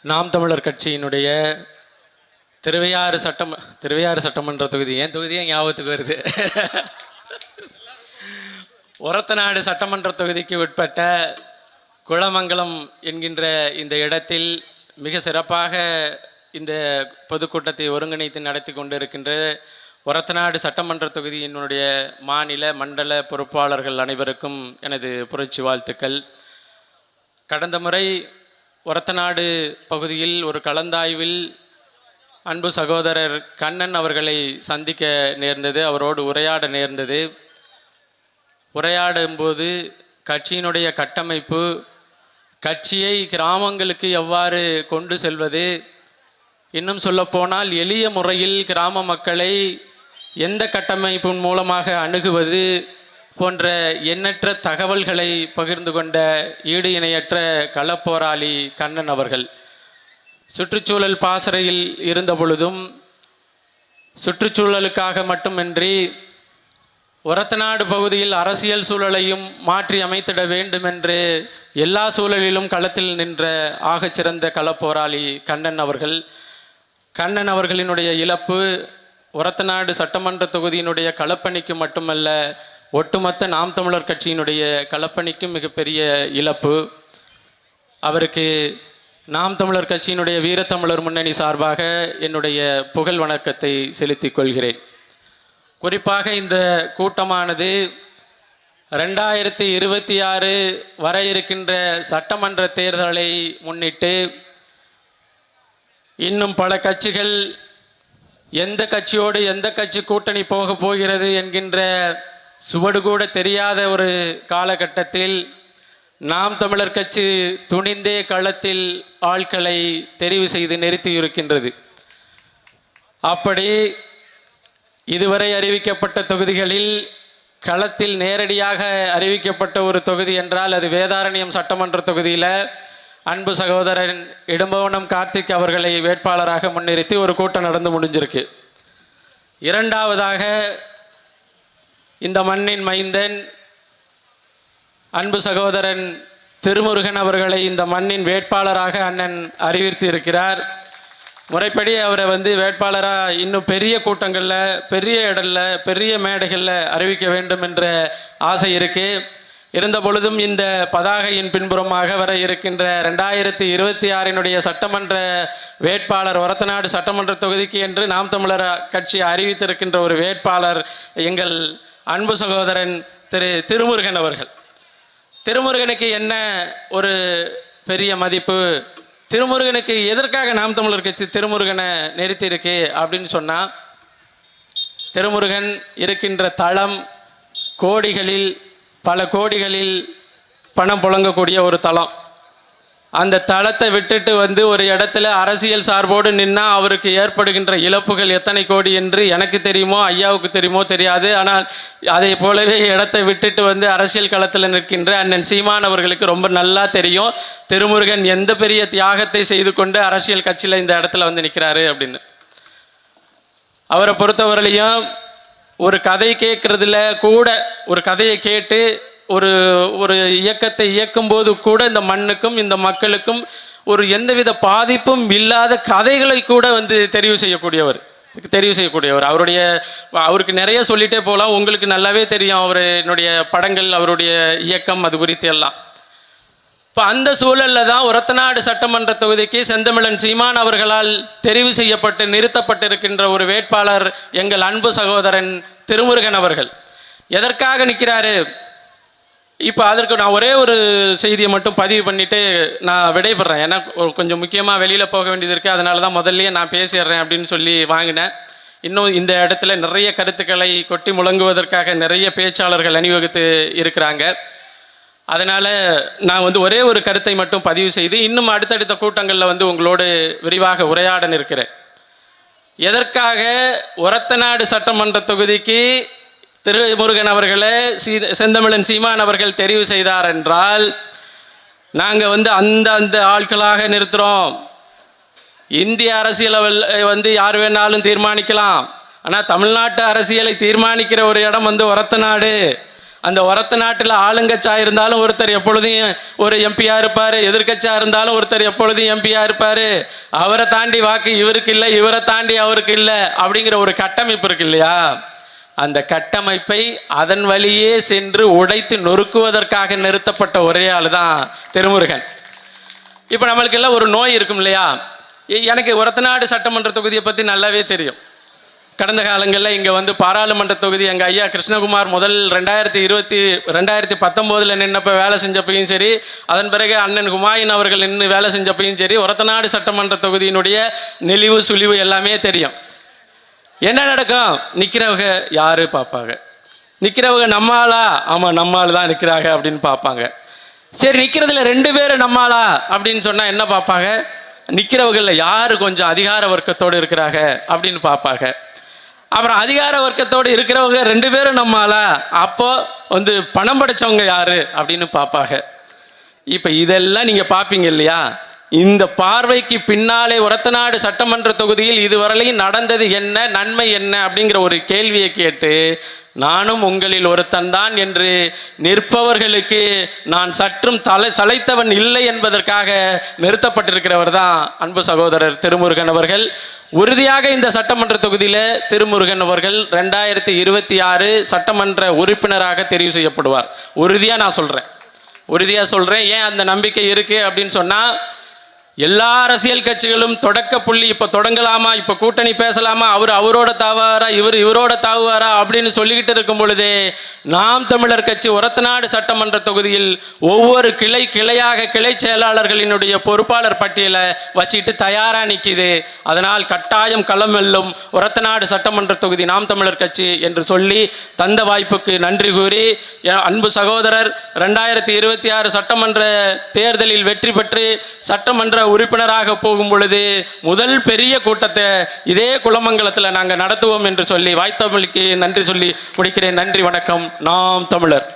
நாம் தமிழர் கட்சியினுடைய திருவையாறு சட்டமன்ற தொகுதி, என் தொகுதியே ஞாபகத்துக்கு வருது. ஒரத்தநாடு சட்டமன்ற தொகுதிக்கு உட்பட்ட குளமங்கலம் என்கின்ற இந்த இடத்தில் மிக சிறப்பாக இந்த பொதுக்கூட்டத்தை ஒருங்கிணைத்து நடத்தி கொண்டிருக்கின்ற ஒரத்தநாடு சட்டமன்ற தொகுதியினுடைய மாநில மண்டல பொறுப்பாளர்கள் அனைவருக்கும் எனது புரட்சி வாழ்த்துக்கள். கடந்த முறை ஒரத்தநாடு பகுதியில் ஒரு கலந்தாய்வில் அன்பு சகோதரர் கண்ணன் அவர்களை சந்திக்க நேர்ந்தது, அவரோடு உரையாட நேர்ந்தது. உரையாடும்போது கட்சியினுடைய கட்டமைப்பு, கட்சியை கிராமங்களுக்கு எவ்வாறு கொண்டு செல்வது, இன்னும் சொல்லப்போனால் எளிய முறையில் கிராம மக்களை எந்த கட்டமைப்பின் மூலமாக அணுகுவது போன்ற எண்ணற்ற தகவல்களை பகிர்ந்து கொண்ட ஈடு இணையற்ற களப்போராளி கண்ணன் அவர்கள் சுற்றுச்சூழல் பாசறையில் இருந்த பொழுதும் சுற்றுச்சூழலுக்காக மட்டுமின்றி ஒரத்தநாடு பகுதியில் அரசியல் சூழலையும் மாற்றி அமைத்திட வேண்டும் என்று எல்லா சூழலிலும் களத்தில் நின்ற ஆகச்சிறந்த களப்போராளி கண்ணன் அவர்கள். கண்ணன் அவர்களினுடைய இழப்பு ஒரத்தநாடு சட்டமன்ற தொகுதியினுடைய களப்பணிக்கு மட்டுமல்ல, ஒட்டுமொத்த நாம் தமிழர் கட்சியினுடைய களப்பணிக்கும் மிகப்பெரிய இழப்பு. அவருக்கு நாம் தமிழர் கட்சியினுடைய வீரத்தமிழர் முன்னணி சார்பாக என்னுடைய புகழ் வணக்கத்தை செலுத்திக் கொள்கிறேன். குறிப்பாக இந்த கூட்டமானது 2026 வர இருக்கின்ற சட்டமன்ற தேர்தலை முன்னிட்டு இன்னும் பல கட்சிகள் எந்த கட்சியோடு எந்த கட்சி கூட்டணி போக போகிறது என்கின்ற சுவடு கூட தெரியாத ஒரு காலகட்டத்தில் நாம் தமிழர் கட்சி துணிந்தே களத்தில் ஆட்களை தெரிவு செய்து நிறுத்தியிருக்கின்றது. அப்படி இதுவரை அறிவிக்கப்பட்ட தொகுதிகளில் களத்தில் நேரடியாக அறிவிக்கப்பட்ட ஒரு தொகுதி என்றால் அது வேதாரண்யம் சட்டமன்ற தொகுதியில் அன்பு சகோதரன் இடும்பவனம் கார்த்திக் அவர்களை வேட்பாளராக முன்னிறுத்தி ஒரு கூட்டம் நடந்து முடிஞ்சிருக்கு. இரண்டாவதாக இந்த மண்ணின் மைந்தன் அன்பு சகோதரன் திருமுருகன் அவர்களை இந்த மண்ணின் வேட்பாளராக அண்ணன் அறிவித்து இருக்கிறார். முறைப்படி அவரை வேட்பாளராக இன்னும் பெரிய கூட்டங்களில், பெரிய இடல்ல, பெரிய மேடைகளில் அறிவிக்க வேண்டும் என்ற ஆசை இருக்குது. இருந்த பொழுதும் இந்த பதாகையின் பின்புறமாக வர இருக்கின்ற 2026 சட்டமன்ற வேட்பாளர் ஒரத்தநாடு சட்டமன்ற தொகுதிக்கு என்று நாம் தமிழர் கட்சி அறிவித்திருக்கின்ற ஒரு வேட்பாளர் எங்கள் அன்பு சகோதரன் திருமுருகன் அவர்கள். திருமுருகனுக்கு என்ன ஒரு பெரிய மதிப்பு, திருமுருகனுக்கு எதற்காக நாம் தமிழர் கட்சி திருமுருகனை நிறுத்தி இருக்கு அப்படின்னு சொன்னால், திருமுருகன் இருக்கின்ற தளம் கோடிகளில், பல கோடிகளில் பணம் புழங்கக்கூடிய ஒரு தளம். அந்த தளத்தை விட்டுட்டு ஒரு இடத்துல அரசியல் சார்போடு நின்னால் அவருக்கு ஏற்படுகின்ற இழப்புகள் எத்தனை கோடி என்று எனக்கு தெரியுமோ ஐயாவுக்கு தெரியுமோ தெரியாது. ஆனால் அதை போலவே இடத்தை விட்டுட்டு அரசியல் களத்தில் நிற்கின்ற அண்ணன் சீமான் அவர்களுக்கு ரொம்ப நல்லா தெரியும் திருமுருகன் எந்த பெரிய தியாகத்தை செய்து கொண்டு அரசியல் கட்சியில் இந்த இடத்துல நிற்கிறாரு அப்படின்னு. அவரை பொறுத்தவரையிலையும் ஒரு கதை கேட்குறதுல கூட, ஒரு கதையை கேட்டு ஒரு இயக்கத்தை இயக்கும்போது கூட இந்த மண்ணுக்கும் இந்த மக்களுக்கும் ஒரு எந்தவித பாதிப்பும் இல்லாத கதைகளை கூட தெரிவு செய்யக்கூடியவர். அவருக்கு நிறைய சொல்லிட்டே போகலாம், உங்களுக்கு நல்லாவே தெரியும் அவருடைய படங்கள், அவருடைய இயக்கம், அது குறித்து எல்லாம். இப்போ அந்த சூழலில் தான் ஒரத்தநாடு சட்டமன்ற தொகுதிக்கு செந்தமிழன் சீமான் அவர்களால் தெரிவு செய்யப்பட்டு நிறுத்தப்பட்டிருக்கின்ற ஒரு வேட்பாளர் எங்கள் அன்பு சகோதரன் திருமுருகன் அவர்கள். எதற்காக நிற்கிறாரு? இப்போ அதற்கு நான் ஒரே ஒரு செய்தியை மட்டும் பதிவு பண்ணிவிட்டு நான் விடைபெறேன். ஏன்னா கொஞ்சம் முக்கியமாக வெளியில் போக வேண்டியது இருக்குது, அதனால தான் முதல்லையே நான் பேசிடுறேன் அப்படின்னு சொல்லி வாங்கினேன். இன்னும் இந்த இடத்துல நிறைய கருத்துக்களை கொட்டி முழங்குவதற்காக நிறைய பேச்சாளர்கள் அணிவகுத்து இருக்கிறாங்க. அதனால் நான் ஒரே ஒரு கருத்தை மட்டும் பதிவு செய்து இன்னும் அடுத்தடுத்த கூட்டங்களில் உங்களோடு விரிவாக உரையாட இருக்கிறேன். எதற்காக ஒரத்தநாடு சட்டமன்ற தொகுதிக்கு திருமுருகன் அவர்களை செந்தமிழன் சீமான் அவர்கள் தெரிவு செய்தார் என்றால், நாங்கள் அந்த ஆட்களாக நிறுத்துகிறோம். இந்திய அரசியலை யார் வேணாலும் தீர்மானிக்கலாம், ஆனால் தமிழ்நாட்டு அரசியலை தீர்மானிக்கிற ஒரு இடம் ஒரத்தநாடு. அந்த ஒரத்த நாட்டில் ஆளுங்கட்சியாக இருந்தாலும் ஒருத்தர் எப்பொழுதும் ஒரு எம்பியாக இருப்பார், எதிர்கட்சியாக இருந்தாலும் ஒருத்தர் எப்பொழுதும் எம்பியாக இருப்பார். அவரை தாண்டி வாக்கு இவருக்கு இல்லை, இவரை தாண்டி அவருக்கு இல்லை அப்படிங்கிற ஒரு கட்டமைப்பு இருக்கு இல்லையா? அந்த கட்டமைப்பை அதன் வழியே சென்று உடைத்து நொறுக்குவதற்காக நிறுத்தப்பட்ட ஒரே ஆள் தான் திருமுருகன். இப்போ நம்மளுக்கு எல்லாம் ஒரு நோய் இருக்கும் இல்லையா? எனக்கு ஒரத்தநாடு சட்டமன்ற தொகுதியை பற்றி நல்லாவே தெரியும். கடந்த காலங்களில் இங்கே வந்து பாராளுமன்ற தொகுதி எங்கள் ஐயா கிருஷ்ணகுமார் முதல் 2019 நின்னப்போ வேலை செஞ்சப்பையும் சரி, அதன் பிறகு அண்ணன் ஹுமாயூன் அவர்கள் நின்று வேலை செஞ்சப்பையும் சரி, ஒரத்தநாடு சட்டமன்ற தொகுதியினுடைய நெளிவு சுழிவு எல்லாமே தெரியும். என்ன நடக்கும்? நிற்கிறவங்க யாரு பார்ப்பாங்க, நிற்கிறவங்க நம்மாளா, ஆமாம் நம்மால் தான் நிற்கிறாங்க அப்படின்னு பார்ப்பாங்க. சரி, நிற்கிறதுல 2 பேர் நம்மாளா அப்படின்னு சொன்னால் என்ன பார்ப்பாங்க? நிற்கிறவங்களில் யார் கொஞ்சம் அதிகார வர்க்கத்தோடு இருக்கிறாங்க அப்படின்னு பார்ப்பாங்க. அப்புறம் அதிகார வர்க்கத்தோடு இருக்கிறவங்க 2 பேரும் நம்மாளா, அப்போ வந்து பணம் படைச்சவங்க யாரு அப்படின்னு பார்ப்பாங்க. இப்போ இதெல்லாம் நீங்கள் பார்ப்பீங்க இல்லையா? இந்த பார்வைக்கு பின்னாலே ஒரத்தநாடு சட்டமன்ற தொகுதியில் இதுவரையிலும் நடந்தது என்ன, நன்மை என்ன அப்படிங்கிற ஒரு கேள்வியை கேட்டு நானும் உங்களில் ஒருத்தன் தான் என்று நிற்பவர்களுக்கு நான் சற்றும் சளைத்தவன் இல்லை என்பதற்காக நிறுத்தப்பட்டிருக்கிறவர் தான் அன்பு சகோதரர் திருமுருகன் அவர்கள். உறுதியாக இந்த சட்டமன்ற தொகுதியில் திருமுருகன் அவர்கள் 2026 சட்டமன்ற உறுப்பினராக தெரிவு செய்யப்படுவார். உறுதியாக நான் சொல்கிறேன், உறுதியாக சொல்கிறேன். ஏன் அந்த நம்பிக்கை இருக்குது அப்படின்னு சொன்னால், எல்லா அரசியல் கட்சிகளும் தொடக்க புள்ளி இப்போ தொடங்கலாமா, இப்போ கூட்டணி பேசலாமா, அவரோட தாவாரா, இவரோட தாவுவாரா அப்படின்னு சொல்லிக்கிட்டு இருக்கும் பொழுதே நாம் தமிழர் கட்சி ஒரத்தநாடு சட்டமன்ற தொகுதியில் ஒவ்வொரு கிளையாக கிளை செயலாளர்களினுடைய பொறுப்பாளர் பட்டியலை வச்சுக்கிட்டு தயாராக நிற்கிது. அதனால் கட்டாயம் களம் வெல்லும் ஒரத்தநாடு சட்டமன்ற தொகுதி நாம் தமிழர் கட்சி என்று சொல்லி தந்த வாய்ப்புக்கு நன்றி கூறி, அன்பு சகோதரர் 2026 சட்டமன்ற தேர்தலில் வெற்றி பெற்று சட்டமன்ற உறுப்பினராக போகும் பொழுது முதல் பெரிய கூட்டத்தை இதே குலமங்கலத்தில் நாங்கள் நடத்துவோம் என்று சொல்லி வாய்த்தமிழுக்கு நன்றி சொல்லி முடிக்கிறேன். நன்றி, வணக்கம். நாம் தமிழர்.